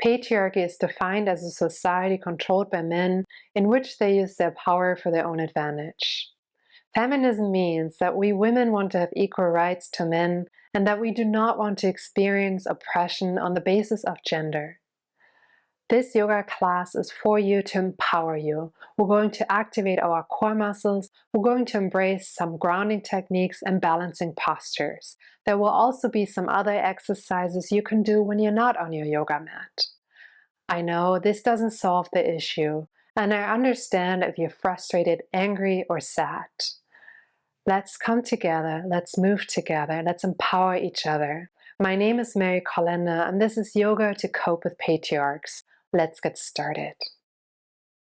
Patriarchy is defined as a society controlled by men in which they use their power for their own advantage. Feminism means that we women want to have equal rights to men and that we do not want to experience oppression on the basis of gender. This yoga class is for you to empower you. We're going to activate our core muscles. We're going to embrace some grounding techniques and balancing postures. There will also be some other exercises you can do when you're not on your yoga mat. I know this doesn't solve the issue, and I understand if you're frustrated, angry, or sad. Let's come together, let's move together, let's empower each other. My name is Mary Collender, and this is Yoga to Cope with Patriarchs. Let's get started.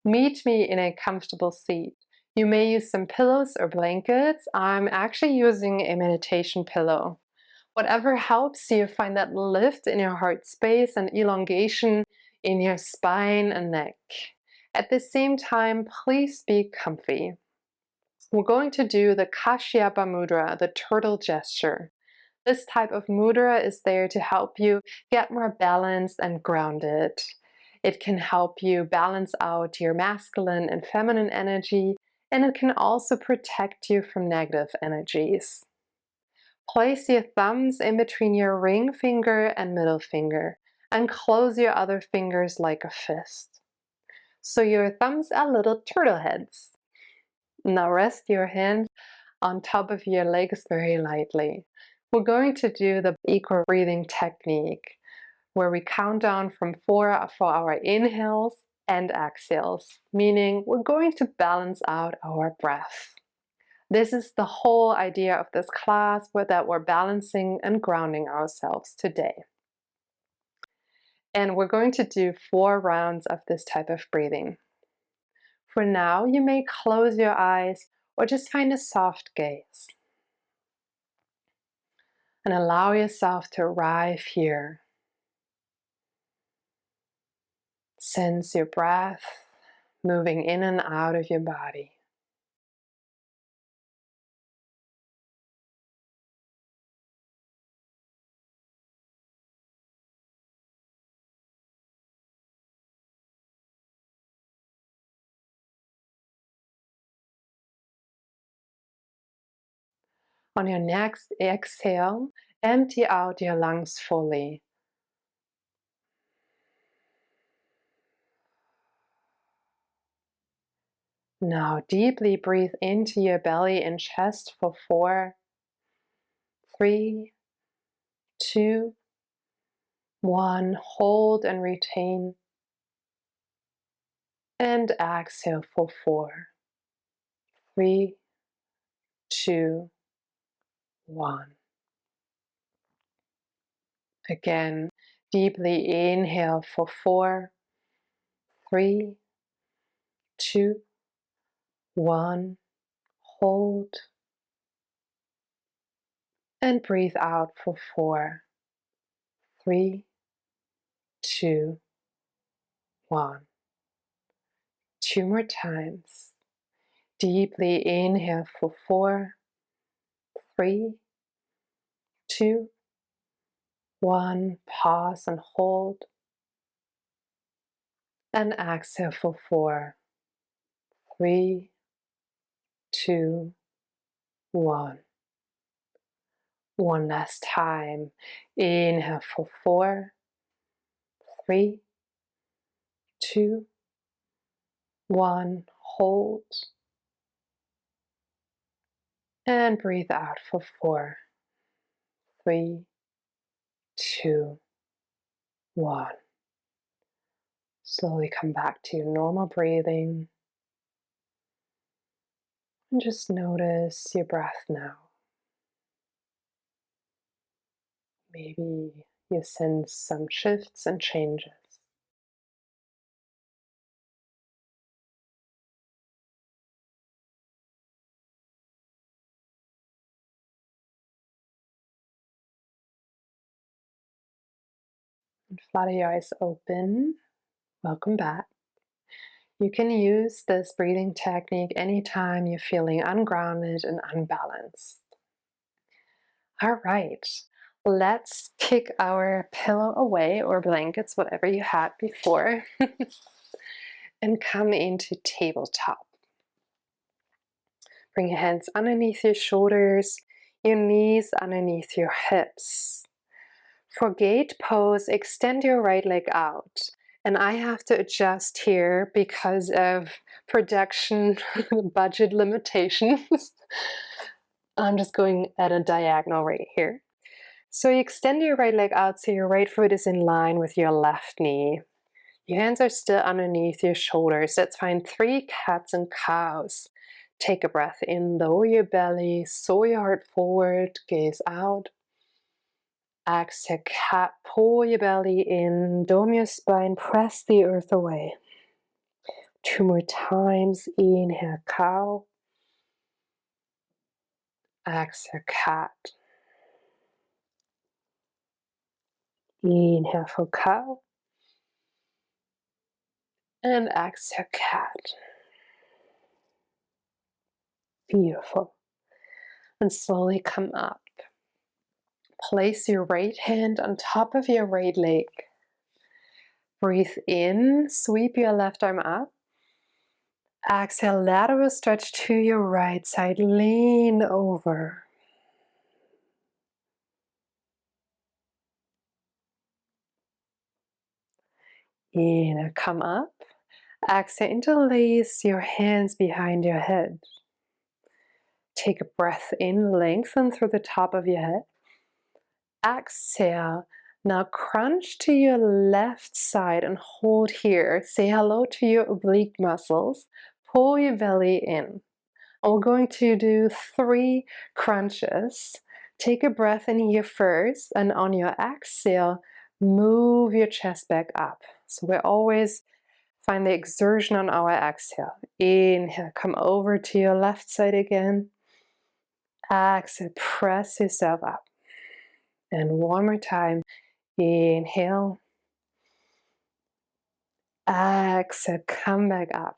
Meet me in a comfortable seat. You may use some pillows or blankets. I'm actually using a meditation pillow. Whatever helps you find that lift in your heart space and elongation in your spine and neck. At the same time, please be comfy. We're going to do the Kashyapa Mudra, the turtle gesture. This type of mudra is there to help you get more balanced and grounded. It can help you balance out your masculine and feminine energy, and it can also protect you from negative energies. Place your thumbs in between your ring finger and middle finger, and close your other fingers like a fist. So your thumbs are little turtle heads. Now rest your hands on top of your legs very lightly. We're going to do the equal breathing technique, where we count down from 4 for our inhales and exhales, meaning we're going to balance out our breath. This is the whole idea of this class, that we're balancing and grounding ourselves today. And we're going to do 4 rounds of this type of breathing. For now, you may close your eyes or just find a soft gaze. And allow yourself to arrive here. Sense your breath moving in and out of your body. On your next exhale, empty out your lungs fully. Now deeply breathe into your belly and chest for 4, 3, 2, 1. Hold and retain. And exhale for 4, 3, 2, 1. Again, deeply inhale for 4, 3, 2, 1. Hold. And breathe out for 4, 3, 2, 1. 2 more times. Deeply inhale for 4, 3, 2, 1. Pause and hold. And exhale for 4, 3, 2, 1. One last time. Inhale for 4, 3, 2, 1. Hold. And breathe out for 4, 3, 2, 1. Slowly come back to your normal breathing. And just notice your breath now. Maybe you sense some shifts and changes. And flutter your eyes open. Welcome back. You can use this breathing technique anytime you're feeling ungrounded and unbalanced. All right, Let's kick our pillow away or blankets, whatever you had before, and come into tabletop. Bring your hands underneath your shoulders, your knees underneath your hips. For gate pose, extend your right leg out. And I have to adjust here because of production budget limitations. I'm just going at a diagonal right here. So you extend your right leg out so your right foot is in line with your left knee. Your hands are still underneath your shoulders. Let's find 3 cats and cows. Take a breath in, lower your belly, soar your heart forward, gaze out. Exhale, cat, pull your belly in, dome your spine, press the earth away. 2 more times, inhale, cow. Exhale, cat. Inhale for cow. And exhale, cat. Beautiful. And slowly come up. Place your right hand on top of your right leg. Breathe in, sweep your left arm up. Exhale, lateral stretch to your right side, lean over. Inhale, come up. Exhale, interlace your hands behind your head. Take a breath in, lengthen through the top of your head. Exhale. Now crunch to your left side and hold here. Say hello to your oblique muscles. Pull your belly in. And we're going to do 3 crunches. Take a breath in here first, and on your exhale, move your chest back up. So we always find the exertion on our exhale. Inhale, come over to your left side again. Exhale, press yourself up. And one more time. Inhale. Exhale, come back up.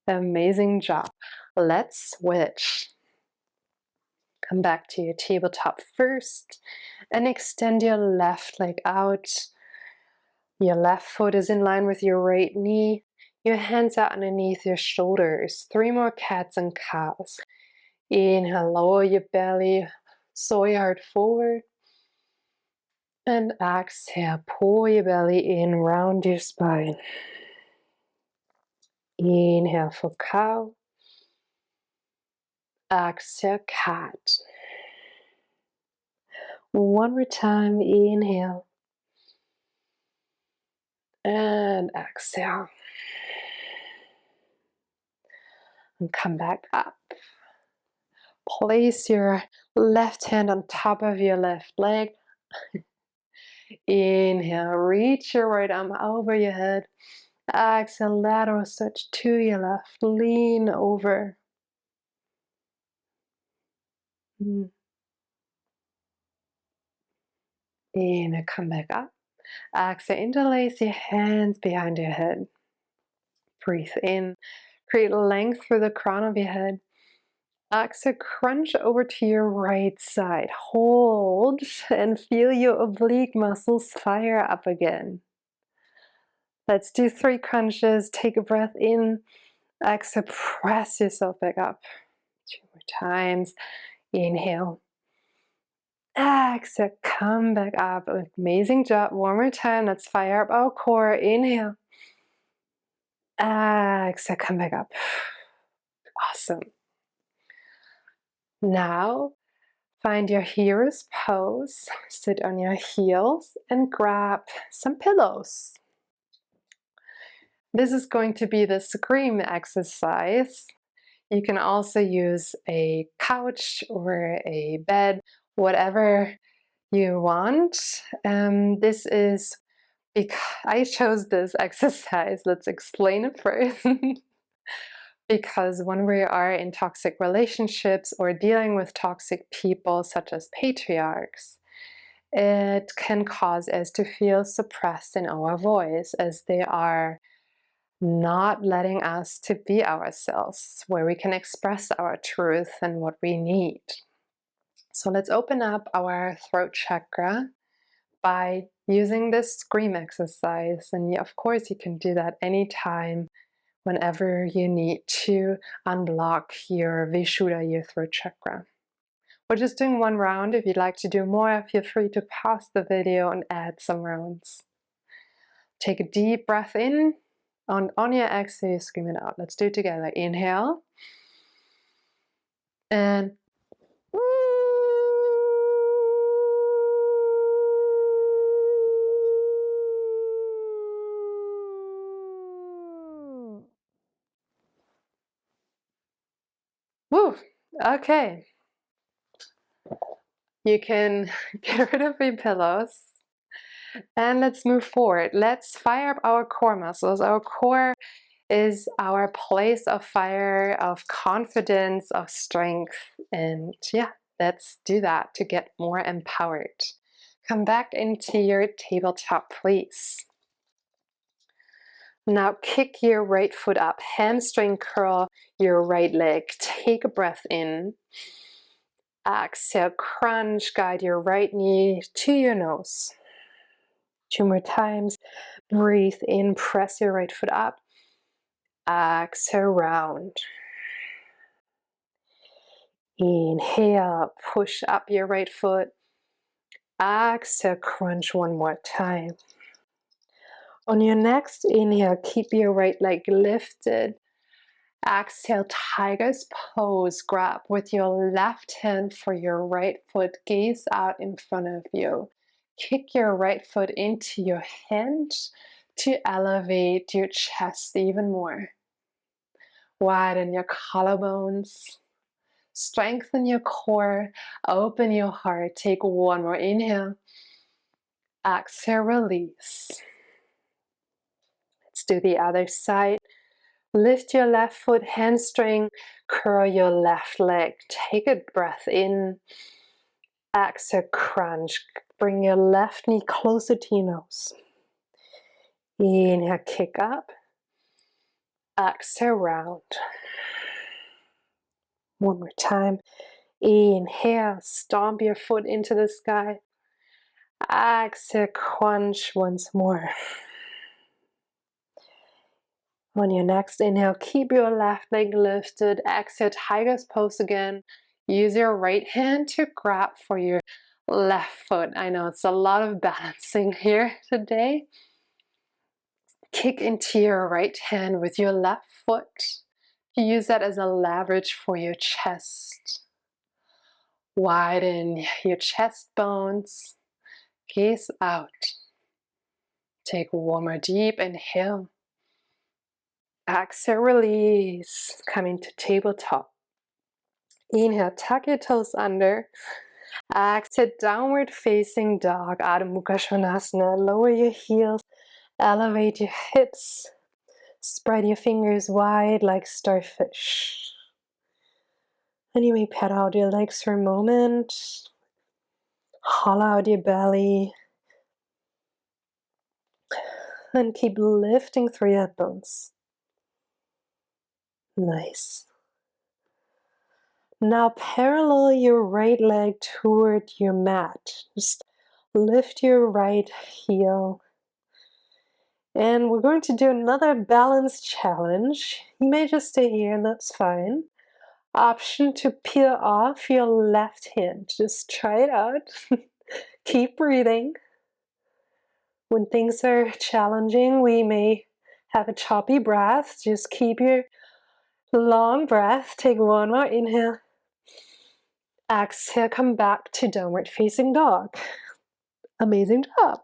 Amazing job. Let's switch. Come back to your tabletop first and extend your left leg out. Your left foot is in line with your right knee. Your hands are underneath your shoulders. 3 more cats and cows. Inhale, lower your belly, soar your heart forward. And exhale, pull your belly in, round your spine. Inhale for cow. Exhale, cat. One more time, inhale. And exhale. And come back up. Place your left hand on top of your left leg. Inhale, reach your right arm over your head. Exhale, lateral stretch to your left. Lean over. Inhale, come back up. Exhale, interlace your hands behind your head. Breathe in. Create length through the crown of your head. Exhale, crunch over to your right side. Hold and feel your oblique muscles fire up again. Let's do 3 crunches. Take a breath in. Exhale, press yourself back up. 2 more times. Inhale. Exhale, come back up. Amazing job. One more time. Let's fire up our core. Inhale. Exhale, come back up. Awesome. Now, find your hero's pose. Sit on your heels and grab some pillows. This is going to be the scream exercise. You can also use a couch or a bed, whatever you want. This is because I chose this exercise. Let's explain it first. Because when we are in toxic relationships or dealing with toxic people, such as patriarchs, it can cause us to feel suppressed in our voice, as they are not letting us to be ourselves, where we can express our truth and what we need. So let's open up our throat chakra by using this scream exercise. And of course, you can do that anytime, whenever you need to unblock your Vishuddha, your throat chakra. We're just doing one round. If you'd like to do more, feel free to pause the video and add some rounds. Take a deep breath in. On your exhale, you scream it out. Let's do it together. Inhale. And woo! Okay. You can get rid of your pillows. And let's move forward. Let's fire up our core muscles. Our core is our place of fire, of confidence, of strength. And yeah, let's do that to get more empowered. Come back into your tabletop, please. Now kick your right foot up, hamstring curl your right leg. Take a breath in. Exhale, crunch, guide your right knee to your nose. 2 more times. Breathe in, press your right foot up. Exhale, round. Inhale, push up your right foot. Exhale, crunch one more time. On your next inhale, keep your right leg lifted. Exhale, tiger's pose. Grab with your left hand for your right foot. Gaze out in front of you. Kick your right foot into your hand to elevate your chest even more. Widen your collarbones. Strengthen your core. Open your heart. Take one more inhale. Exhale, release. Let's do the other side. Lift your left foot, hamstring, curl your left leg. Take a breath in. Exhale, crunch. Bring your left knee closer to your nose. Inhale, kick up. Exhale, round. One more time. Inhale, stomp your foot into the sky. Exhale, crunch once more. On your next inhale, keep your left leg lifted. Exhale, tiger's pose again. Use your right hand to grab for your left foot. I know it's a lot of balancing here today. Kick into your right hand with your left foot. Use that as a leverage for your chest. Widen your chest bones. Gaze out. Take one more deep inhale. Exhale, release. Coming to tabletop. Inhale, tuck your toes under. Exhale, downward facing dog, Adho Mukha Svanasana. Lower your heels, elevate your hips. Spread your fingers wide like starfish. And you may pet out your legs for a moment. Hollow out your belly. And keep lifting through your hip bones. Nice. Now parallel your right leg toward your mat. Just lift your right heel. And we're going to do another balance challenge. You may just stay here and that's fine. Option to peel off your left hand. Just try it out. Keep breathing. When things are challenging, we may have a choppy breath. Just keep your long breath. Take one more inhale. Exhale, come back to downward facing dog. Amazing job.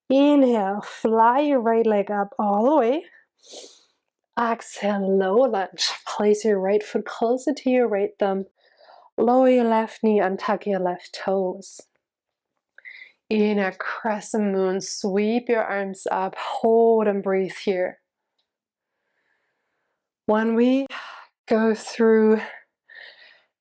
Inhale, fly your right leg up all the way. Exhale, low lunge. Place your right foot closer to your right thumb. Lower your left knee, untuck your left toes. Inhale, crescent moon. Sweep your arms up. Hold and breathe here. When we go through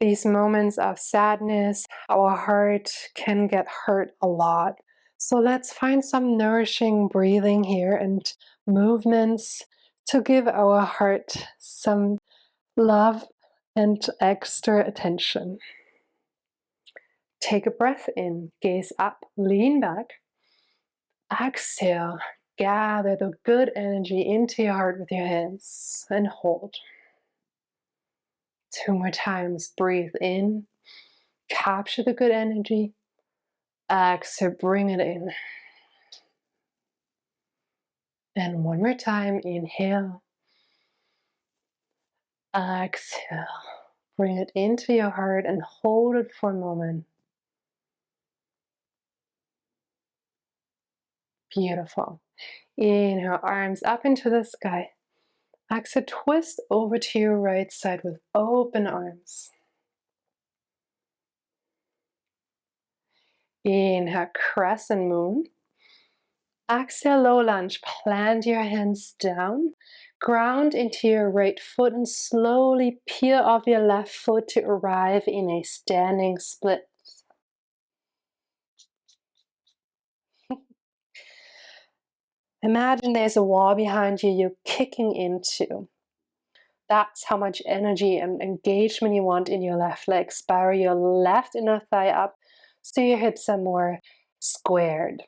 these moments of sadness, our heart can get hurt a lot. So let's find some nourishing breathing here and movements to give our heart some love and extra attention. Take a breath in, gaze up, lean back. Exhale, gather the good energy into your heart with your hands and hold. 2 more times, breathe in, capture the good energy. Exhale, bring it in. And 1 more time, inhale. Exhale, bring it into your heart and hold it for a moment. Beautiful. Inhale, arms up into the sky. Exhale, twist over to your right side with open arms. Inhale, crescent moon. Exhale, low lunge. Plant your hands down. Ground into your right foot and slowly peel off your left foot to arrive in a standing split. Imagine there's a wall behind you you're kicking into. That's how much energy and engagement you want in your left leg. Spiral your left inner thigh up so your hips are more squared.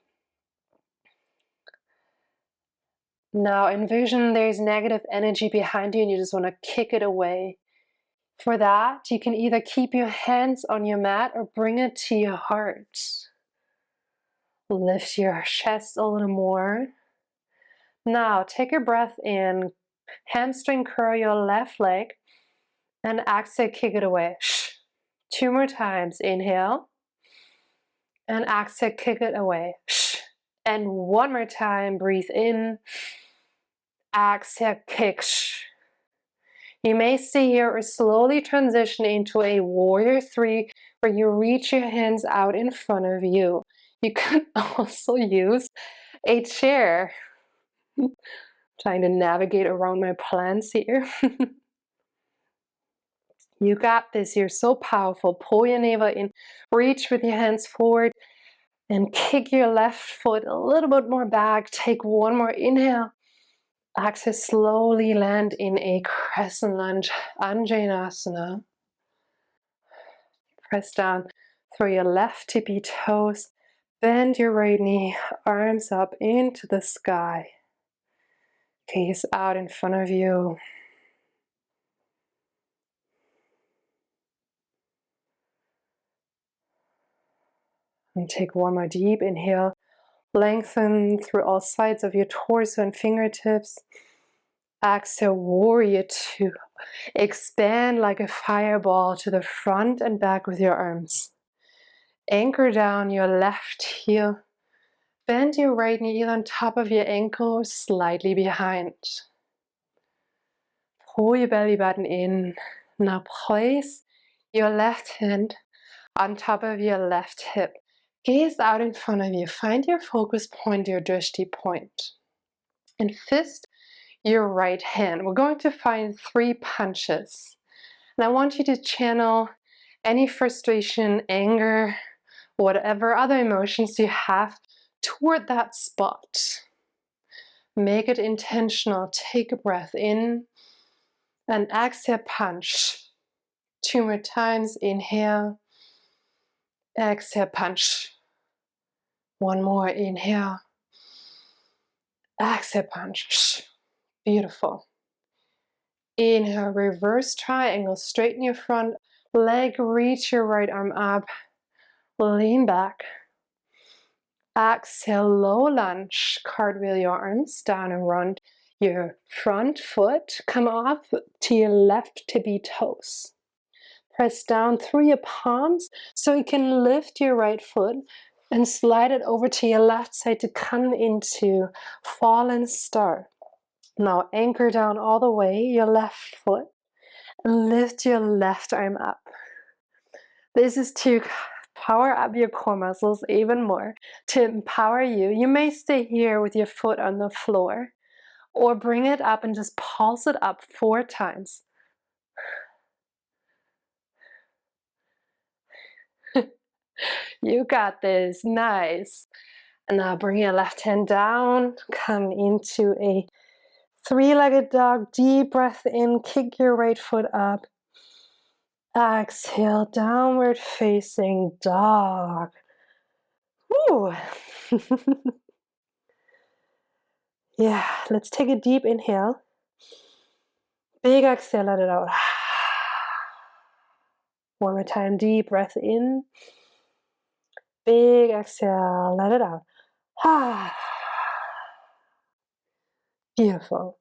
Now envision there's negative energy behind you and you just want to kick it away. For that, you can either keep your hands on your mat or bring it to your heart. Lift your chest a little more. Now take a breath in, hamstring curl your left leg, and exhale, kick it away. 2 more times, inhale, and exhale, kick it away. And 1 more time, breathe in, exhale, kick. You may stay here or slowly transition into a warrior 3 where you reach your hands out in front of you. You can also use a chair. Trying to navigate around my plants here. You got this. You're so powerful. Pull your navel in. Reach with your hands forward and kick your left foot a little bit more back. Take 1 more inhale. Exhale, slowly land in a crescent lunge, Anjaneyasana. Press down through your left tippy toes. Bend your right knee, arms up into the sky. Gaze out in front of you. And take 1 more deep inhale. Lengthen through all sides of your torso and fingertips. Exhale, warrior 2. Expand like a fireball to the front and back with your arms. Anchor down your left heel. Bend your right knee either on top of your ankle or slightly behind. Pull your belly button in. Now place your left hand on top of your left hip. Gaze out in front of you. Find your focus point, your drishti point. And fist your right hand. We're going to find 3 punches. And I want you to channel any frustration, anger, whatever other emotions you have toward that spot. Make it intentional. Take a breath in and exhale, punch. 2 more times. Inhale. Exhale, punch. 1 more. Inhale. Exhale, punch. Beautiful. Inhale, reverse triangle. Straighten your front leg. Reach your right arm up. Lean back. Exhale, low lunge. Cartwheel your arms down around your front foot. Come off to your left tippy toes. Press down through your palms so you can lift your right foot and slide it over to your left side to come into fallen star. Now anchor down all the way your left foot and lift your left arm up. This is to power up your core muscles even more, to empower you. You may stay here with your foot on the floor or bring it up and just pulse it up 4 times. You got this. Nice. And now bring your left hand down. Come into a 3-legged dog. Deep breath in. Kick your right foot up. Exhale, downward facing dog. Woo. Yeah, let's take a deep inhale. Big exhale, let it out. One more time, deep breath in. Big exhale, let it out. Beautiful.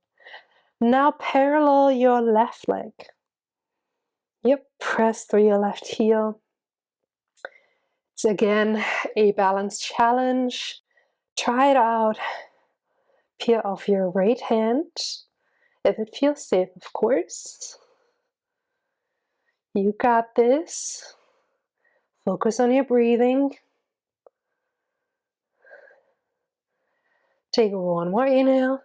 Now parallel your left leg. Yep, press through your left heel. It's again a balance challenge. Try it out. Peel off your right hand, if it feels safe, of course. You got this. Focus on your breathing. Take one more inhale.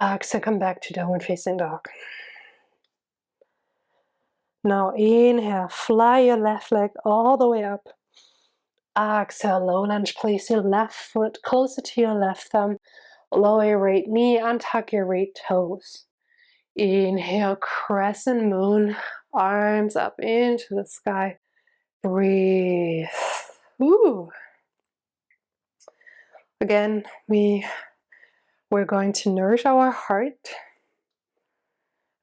Exhale, come back to downward facing dog. Now inhale, fly your left leg all the way up. Exhale, low lunge, place your left foot closer to your left thumb. Lower your right knee, untuck your right toes. Inhale, crescent moon, arms up into the sky. Breathe. Ooh. Again, we're going to nourish our heart.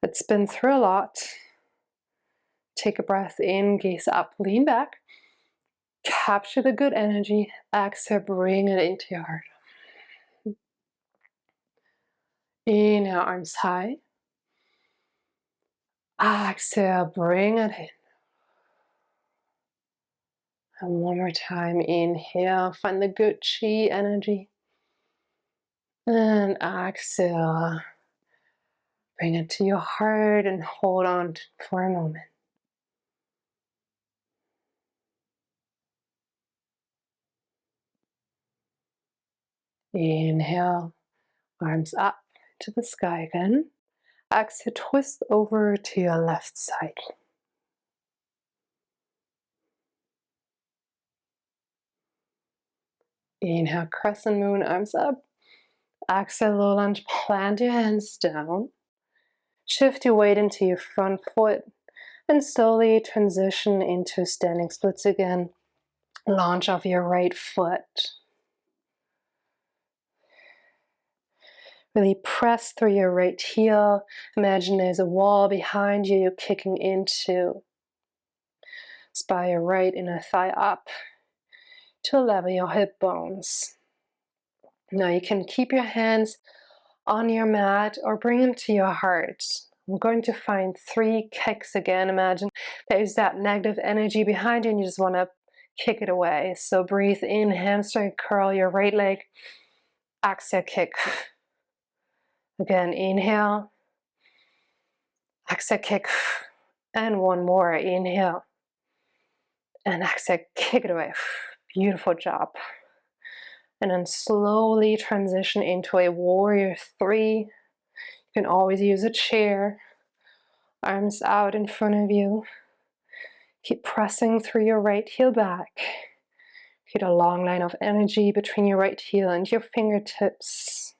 It's been through a lot. Take a breath in, gaze up, lean back. Capture the good energy. Exhale, bring it into your heart. Inhale, arms high. Exhale, bring it in. And one more time, inhale, find the good chi energy. And exhale, bring it to your heart and hold on for a moment. Inhale, arms up to the sky again. Exhale, twist over to your left side. Inhale, crescent moon, arms up. Exhale, low lunge, plant your hands down. Shift your weight into your front foot and slowly transition into standing splits again. Launch off your right foot. Really press through your right heel. Imagine there's a wall behind you you're kicking into. Spire your right inner thigh up to level your hip bones. Now you can keep your hands on your mat or bring them to your heart. I'm going to find 3 kicks again. Imagine there's that negative energy behind you and you just want to kick it away. So breathe in, hamstring curl your right leg. Exhale, kick. Again, inhale. Exhale, kick. And one more. Inhale. And exhale, kick it away. Beautiful job. And then slowly transition into a warrior 3. You can always use a chair. Arms out in front of you. Keep pressing through your right heel back. Get a long line of energy between your right heel and your fingertips.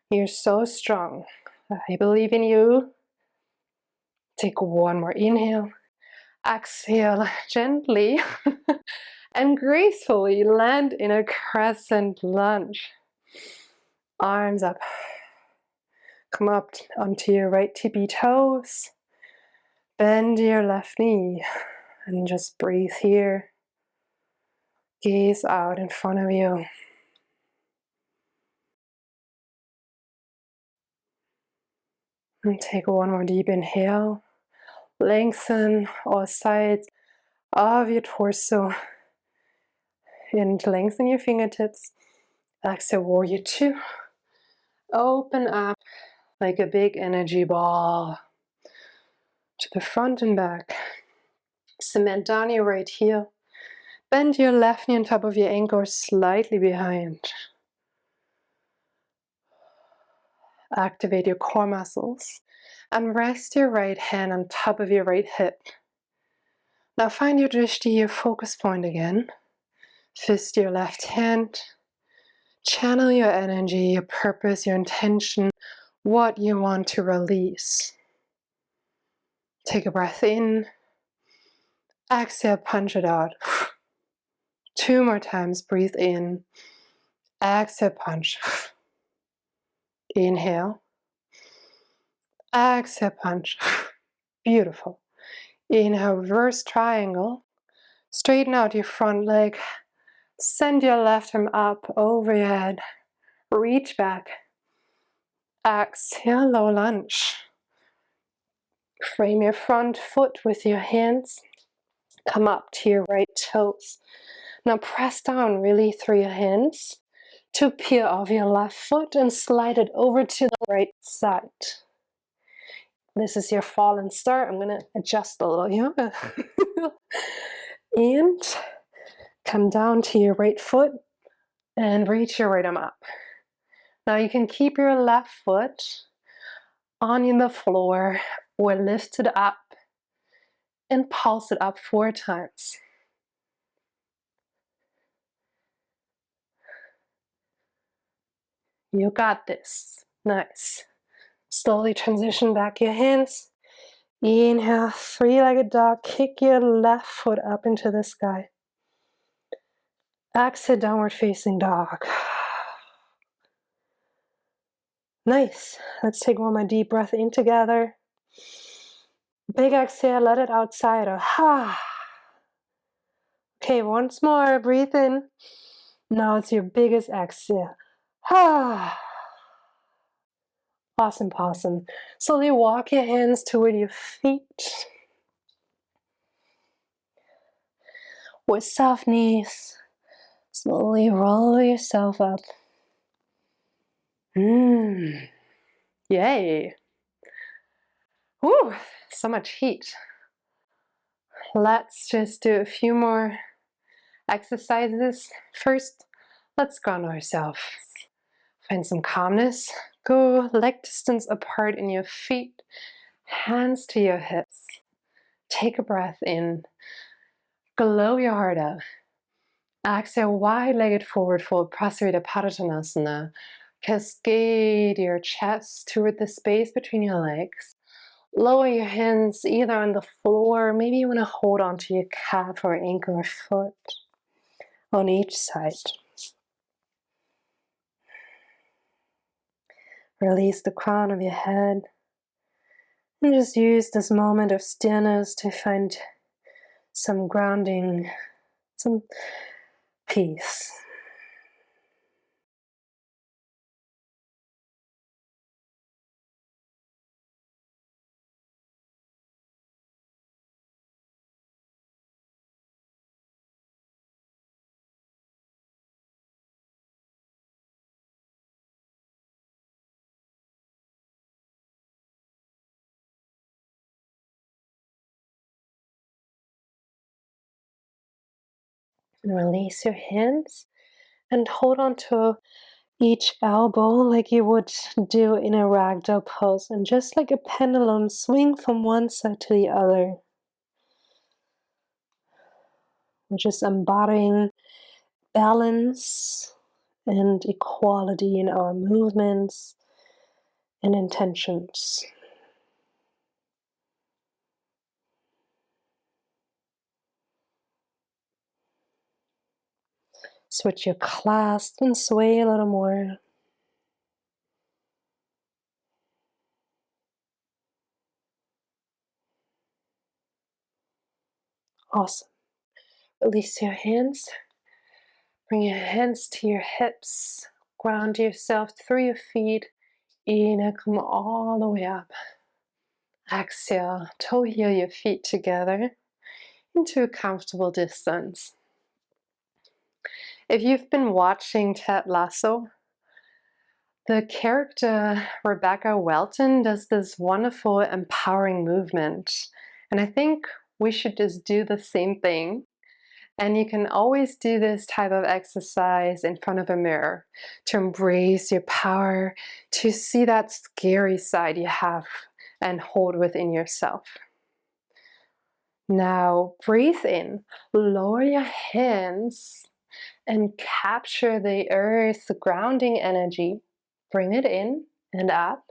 You're so strong. I believe in you. Take one more inhale. Exhale gently and gracefully land in a crescent lunge. Arms up. Come up onto your right tippy toes. Bend your left knee and just breathe here. Gaze out in front of you. And take one more deep inhale. Lengthen all sides of your torso and lengthen your fingertips. Exhale, warrior 2. Open up like a big energy ball to the front and back. Cement down your right heel. Bend your left knee on top of your ankle slightly behind. Activate your core muscles and rest your right hand on top of your right hip. Now find your drishti, your focus point again. Fist your left hand. Channel your energy, your purpose, your intention, what you want to release. Take a breath in. Exhale, punch it out. 2 more times, breathe in. Exhale, punch. Inhale. Exhale, punch. Beautiful. Inhale, reverse triangle. Straighten out your front leg. Send your left arm up over your head. Reach back. Exhale, low lunge. Frame your front foot with your hands. Come up to your right toes. Now press down really through your hands to peel off your left foot and slide it over to the right side. This is your fallen start. I'm going to adjust a little here. And come down to your right foot and reach your right arm up. Now you can keep your left foot on the floor or lift it up and pulse it up 4 times. You got this. Nice. Slowly transition back your hands. Inhale, 3-legged dog. Kick your left foot up into the sky. Exhale, downward facing dog. Nice. Let's take one more deep breath in together. Big exhale, let it outside. Okay, once more. Breathe in. Now it's your biggest exhale. Awesome possum. Slowly walk your hands toward your feet. With soft knees. Slowly roll yourself up. Yay. Whew, so much heat. Let's just do a few more exercises. First, let's ground ourselves. Find some calmness. Go leg distance apart in your feet. Hands to your hips. Take a breath in. Blow your heart out. Exhale, wide-legged forward fold, Prasarita Padottanasana. Cascade your chest toward the space between your legs. Lower your hands either on the floor, maybe you want to hold onto your calf or ankle or foot on each side. Release the crown of your head and just use this moment of stillness to find some grounding, some peace. And release your hands and hold on to each elbow like you would do in a ragdoll pose, and just like a pendulum, swing from one side to the other. We're just embodying balance and equality in our movements and intentions. Switch your clasp and sway a little more. Awesome. Release your hands. Bring your hands to your hips. Ground yourself through your feet. Inhale, come all the way up. Exhale, toe heel your feet together into a comfortable distance. If you've been watching Ted Lasso, the character Rebecca Welton does this wonderful empowering movement. And I think we should just do the same thing. And you can always do this type of exercise in front of a mirror to embrace your power, to see that scary side you have and hold within yourself. Now breathe in, lower your hands and capture the earth, the grounding energy. Bring it in and up.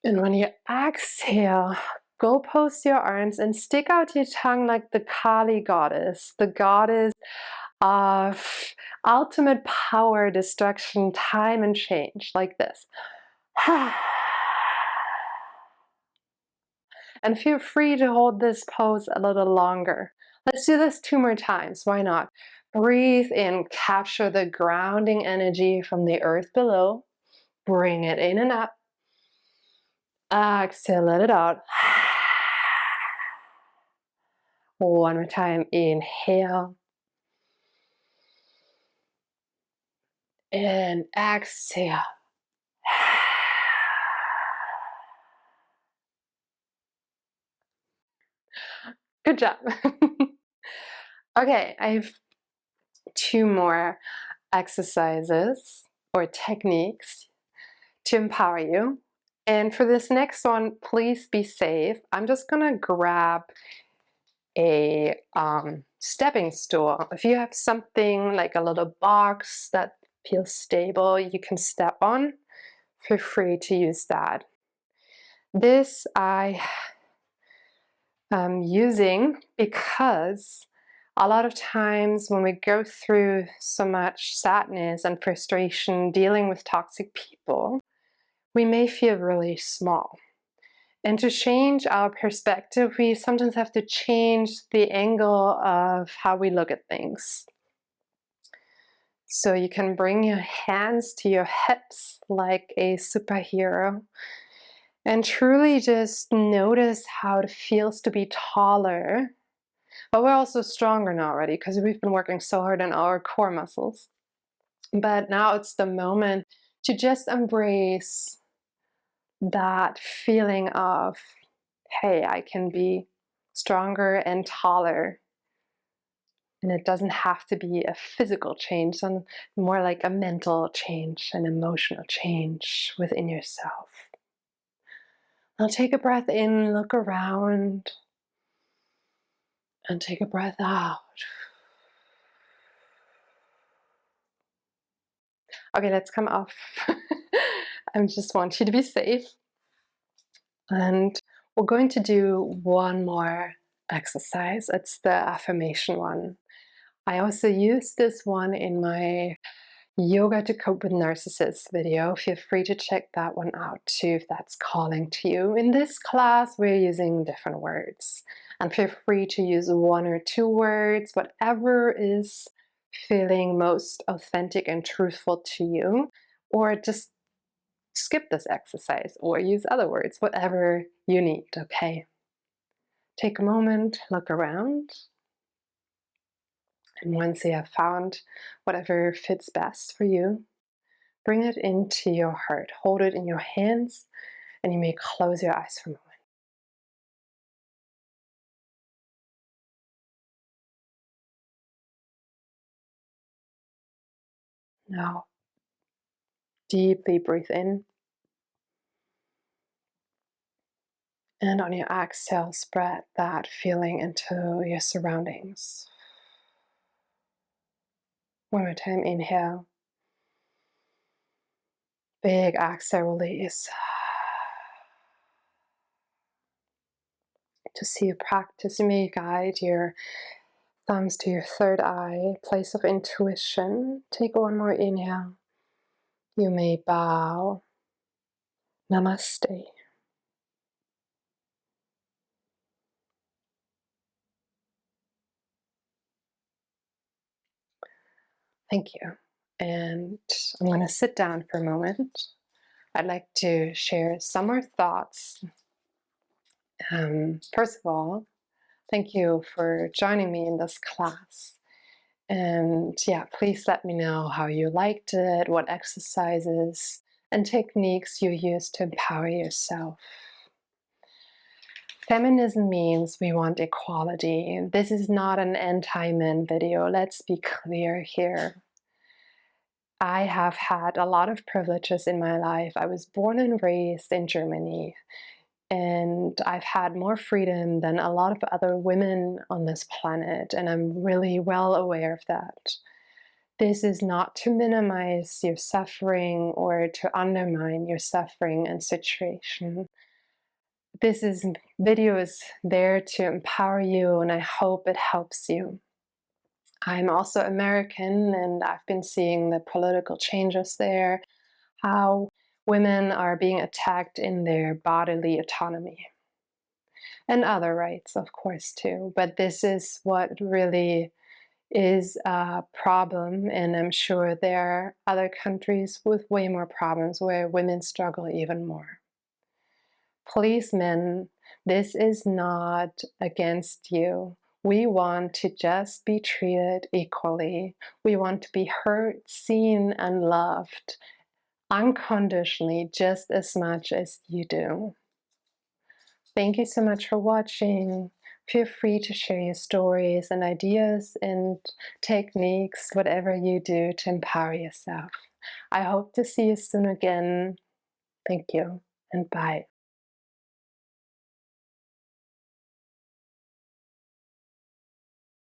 And when you exhale, Go post your arms and stick out your tongue like the Kali goddess, the goddess of ultimate power, destruction, time, and change, like this. And feel free to hold this pose a little longer. Let's do this 2 more times. Why not? Breathe in, capture the grounding energy from the earth below. Bring it in and up. Exhale, let it out. One more time. Inhale. And exhale. Good job. Okay, I have 2 more exercises or techniques to empower you. And for this next one, please be safe. I'm just gonna grab a stepping stool. If you have something like a little box that feels stable, you can step on, feel free to use that. This I am using because a lot of times when we go through so much sadness and frustration dealing with toxic people, we may feel really small. And to change our perspective, we sometimes have to change the angle of how we look at things. So you can bring your hands to your hips like a superhero and truly just notice how it feels to be taller. But we're also stronger now already because we've been working so hard on our core muscles. But now it's the moment to just embrace that feeling of, hey, I can be stronger and taller. And it doesn't have to be a physical change, and more like a mental change, an emotional change within yourself. Now take a breath in, look around, and take a breath out. Okay, let's come off. I just want you to be safe. And we're going to do one more exercise. It's the affirmation one. I also use this one in my Yoga to Cope with Narcissists video. Feel free to check that one out too if that's calling to you. In this class, we're using different words. And feel free to use 1 or 2 words, whatever is feeling most authentic and truthful to you, or just skip this exercise or use other words, whatever you need, okay? Take a moment, look around. And once you have found whatever fits best for you, bring it into your heart. Hold it in your hands, and you may close your eyes for a moment. Now, deeply breathe in. And on your exhale, spread that feeling into your surroundings. One more time, inhale. Big exhale, release. To see you practice, you may guide your thumbs to your third eye, place of intuition. Take one more inhale. You may bow. Namaste. Thank you. And I'm going to sit down for a moment. I'd like to share some more thoughts. First of all, thank you for joining me in this class. And yeah, please let me know how you liked it, what exercises and techniques you use to empower yourself. Feminism means we want equality. This is not an anti-men video. Let's be clear here. I have had a lot of privileges in my life. I was born and raised in Germany, and I've had more freedom than a lot of other women on this planet, and I'm really well aware of that. This is not to minimize your suffering or to undermine your suffering and situation. video is there to empower you, and I hope it helps you. I'm also American, and I've been seeing the political changes there, how women are being attacked in their bodily autonomy. And other rights, of course, too. But this is what really is a problem, and I'm sure there are other countries with way more problems where women struggle even more. Policemen, this is not against you. We want to just be treated equally. We want to be heard, seen, and loved unconditionally just as much as you do. Thank you so much for watching. Feel free to share your stories and ideas and techniques, whatever you do to empower yourself. I hope to see you soon again. Thank you, and bye.